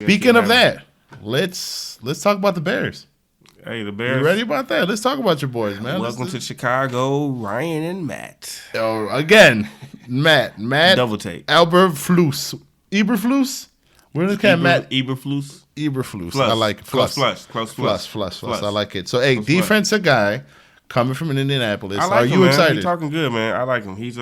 Speaking of that, let's talk about the Bears. Hey, the Bears. You ready about that? Let's talk about your boys, man. Welcome to Chicago, Ryan and Matt. Oh, again, Matt. Double take. Eberflus. We're looking at Matt. Eberflus. I like it. Plus. I like it. So, hey, defensive guy coming from Indianapolis. I like Are him, you man. excited? He's talking good, man. I like him. He's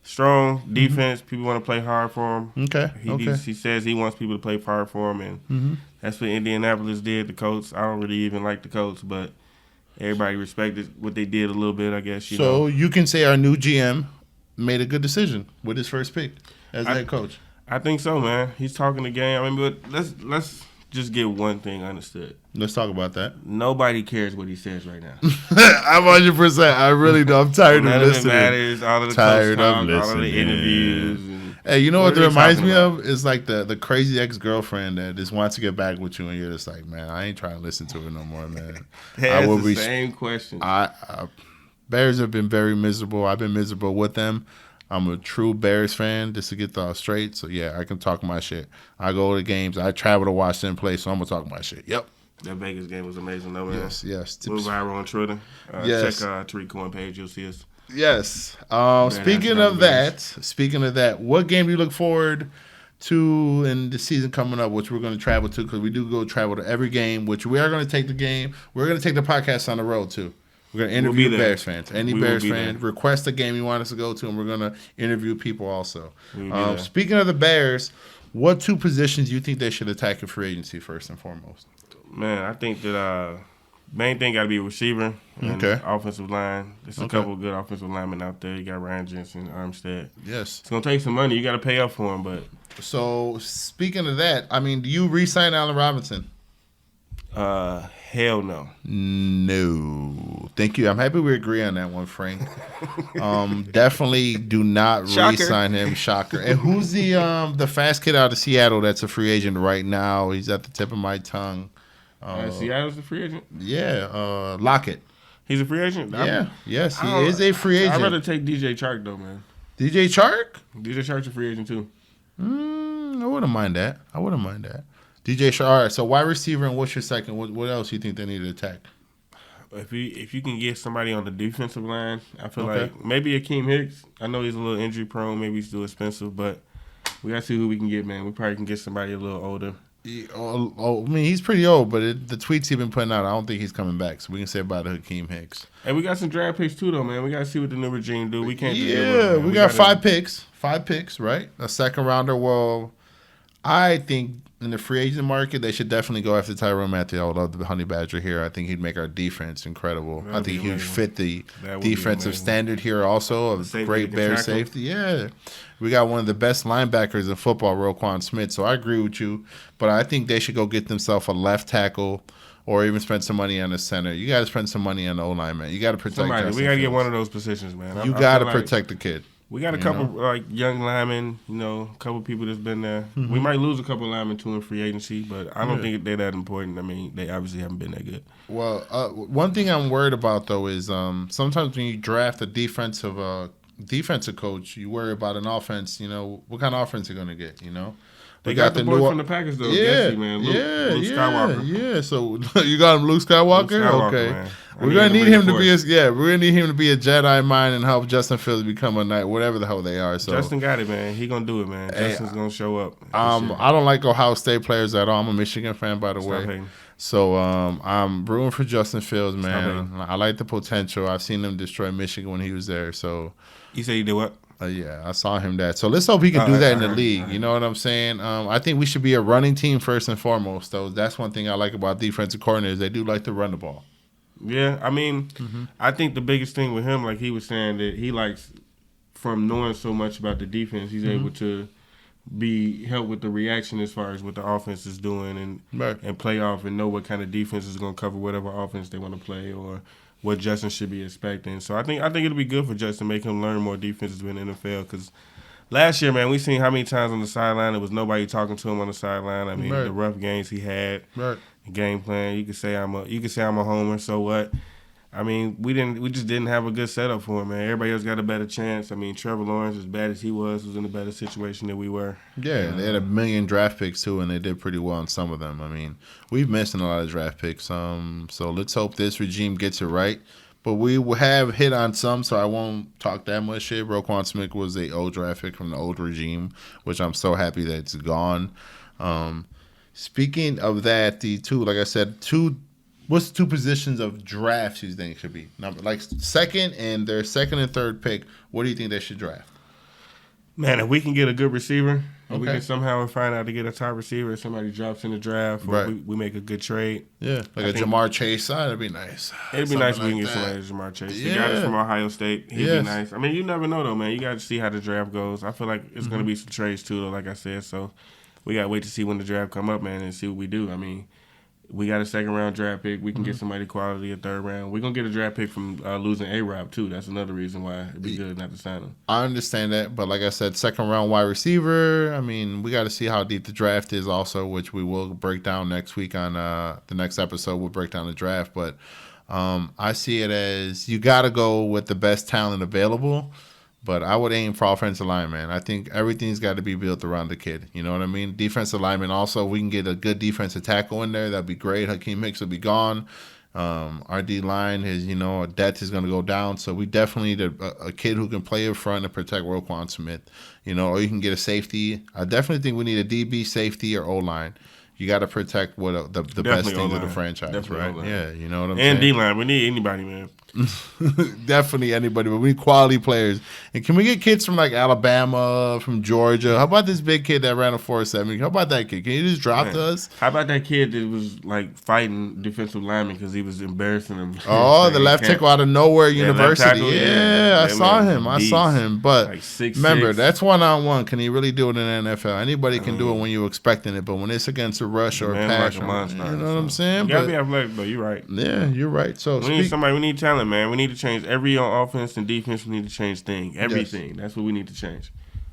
strong defense. People want to play hard for him. Okay. He says he wants people to play hard for him, and that's what Indianapolis did. The coach. I don't really even like the coach, but everybody respected what they did a little bit, I guess. You can say our new GM made a good decision with his first pick as head coach. I think so, man. He's talking the game. I mean, but let's just get one thing understood. Let's talk about that. Nobody cares what he says right now. I'm 100%. I really do. I'm tired of listening. None of it matters. All of the tired of listening. All of the interviews. Hey, you know what that reminds me of? It's like the crazy ex-girlfriend that just wants to get back with you, and you're just like, man, I ain't trying to listen to her no more, man. That's the same question. Bears have been very miserable. I've been miserable with them. I'm a true Bears fan, just to get thought straight. So, yeah, I can talk my shit. I go to games. I travel to Washington play, so I'm going to talk my shit. Yep. That Vegas game was amazing, though, man. Yes. We're viral on Twitter. Yes. Check Tariq Cohen page. You'll see us. Yes. Speaking of that, what game do you look forward to in the season coming up, which we're going to travel to, because we do travel to every game, which we are going to take the game. We're going to take the podcast on the road, too. We're going to interview Bears fans. Any Bears fan, request a game you want us to go to, and we're going to interview people also. Speaking of the Bears, what two positions do you think they should attack in free agency first and foremost? Man, I think that main thing got to be receiver and offensive line. There's a couple of good offensive linemen out there. You got Ryan Jensen, Armstead. Yes. It's going to take some money. You got to pay up for them. But So, speaking of that, I mean, do you re-sign Allen Robinson? Hell no. No. Thank you. I'm happy we agree on that one, Frank. Definitely do not re-sign him. Shocker. And who's the fast kid out of Seattle that's a free agent right now? He's at the tip of my tongue. Seattle's a free agent? Yeah. Lockett. He's a free agent? Yes, he is a free agent. I'd rather take DJ Chark, though, man. DJ Chark? DJ Chark's a free agent, too. I wouldn't mind that. DJ Chark. All right, so wide receiver, and what's your second? What else do you think they need to attack? If you can get somebody on the defensive line, I feel like maybe Akeem Hicks. I know he's a little injury prone. Maybe he's still expensive, but we got to see who we can get, man. We probably can get somebody a little older. I mean, he's pretty old, but the tweets he's been putting out, I don't think he's coming back. So we can say about Akeem Hicks. And we got some draft picks too, though, man. We got to see what the new regime do. We can't. We got 5 picks. 5 picks, right? A second rounder. Well, I think in the free agent market, they should definitely go after Tyrann Mathieu. I love the Honey Badger here. I think he'd make our defense incredible. I think he'd fit the defensive standard here also. A great Bear safety. Yeah. We got one of the best linebackers in football, Roquan Smith. So I agree with you. But I think they should go get themselves a left tackle or even spend some money on the center. You got to spend some money on the O-lineman. You got to protect somebody. We got to get one of those positions, man. You got to protect the kid. We got a couple young linemen, a couple people that's been there. Mm-hmm. We might lose a couple linemen too in free agency, but I don't think they're that important. I mean, they obviously haven't been that good. Well, one thing I'm worried about though is sometimes when you draft a defensive coach, you worry about an offense. What kind of offense you're going to get. They got the boy from the Packers though. Getsy, man. Luke Skywalker. Yeah. So you got him, Luke Skywalker. Okay. Man. We're gonna need him to be a Jedi mind and help Justin Fields become a knight, whatever the hell they are. So Justin got it, man. He gonna do it, man. Justin's gonna show up. I don't like Ohio State players at all. I'm a Michigan fan, by the way. So I'm rooting for Justin Fields, man. I like the potential. I've seen him destroy Michigan when he was there. So you say he did what? Yeah, I saw him that. So let's hope he can do that in the league. You know what I'm saying? I think we should be a running team first and foremost, though. That's one thing I like about defensive coordinators. They do like to run the ball. Yeah, I mean, I think the biggest thing with him, like he was saying, that he likes, from knowing so much about the defense, he's able to help with the reaction as far as what the offense is doing and play off and know what kind of defense is going to cover whatever offense they want to play or what Justin should be expecting. So I think it'll be good for Justin, make him learn more defenses in the NFL. Because last year, man, we seen how many times on the sideline there was nobody talking to him on the sideline. I mean, the rough games he had, the game plan. You could say I'm a homer. So what? I mean, we just didn't have a good setup for him, man. Everybody else got a better chance. I mean, Trevor Lawrence, as bad as he was in a better situation than we were. Yeah, they had a million draft picks too, and they did pretty well on some of them. I mean, we've missed a lot of draft picks. So let's hope this regime gets it right. But we have hit on some, so I won't talk that much shit. Roquan Smith was a old draft pick from the old regime, which I'm so happy that it's gone. Speaking of that, like I said, what's the two positions of drafts you think should be? Like second and third pick, what do you think they should draft? Man, if we can get a good receiver, if we can somehow find out to get a top receiver, if somebody drops in the draft, or we make a good trade. Yeah, like a Jamar Chase side, it'd be nice. It'd be nice if we can get somebody like Jamar Chase. The guy from Ohio State, he'd be nice. I mean, you never know, though, man. You got to see how the draft goes. I feel like it's going to be some trades, too, though, like I said. So we got to wait to see when the draft come up, man, and see what we do. I mean, we got a second-round draft pick. We can get somebody quality a third round. We're going to get a draft pick from losing A-Rob, too. That's another reason why it'd be good not to sign him. I understand that, but like I said, second-round wide receiver, I mean, we got to see how deep the draft is also, which we will break down next week on the next episode. We'll break down the draft, but I see it as you got to go with the best talent available. But I would aim for offensive line, man. I think everything's got to be built around the kid. You know what I mean? Defensive lineman also, we can get a good defensive tackle in there. That'd be great. Hakeem Hicks will be gone. Our D-line is, depth is going to go down. So we definitely need a kid who can play in front and protect Roquan Smith. Or you can get a safety. I definitely think we need a DB, safety, or O-line. You got to protect the best things of the franchise, definitely right? O-line. Yeah, you know what I'm saying? And D-line. We need anybody, man. Definitely anybody, but we need quality players. And can we get kids from like Alabama, from Georgia? How about this big kid that ran a 4.7? How about that kid? Can you just drop to us? How about that kid that was like fighting defensive linemen because he was embarrassing them? Oh, the left tackle out of nowhere, University. I saw him. But like 6'6". That's one-on-one. Can he really do it in the NFL? Anybody can do it when you're expecting it, but when it's against a rush or a pass, you know what I'm saying? You gotta be athletic, though. You're right. Yeah, you're right. So we need somebody. We need talent, man. We need to change every on offense and defense. We need to change everything. Yes. That's what we need to change.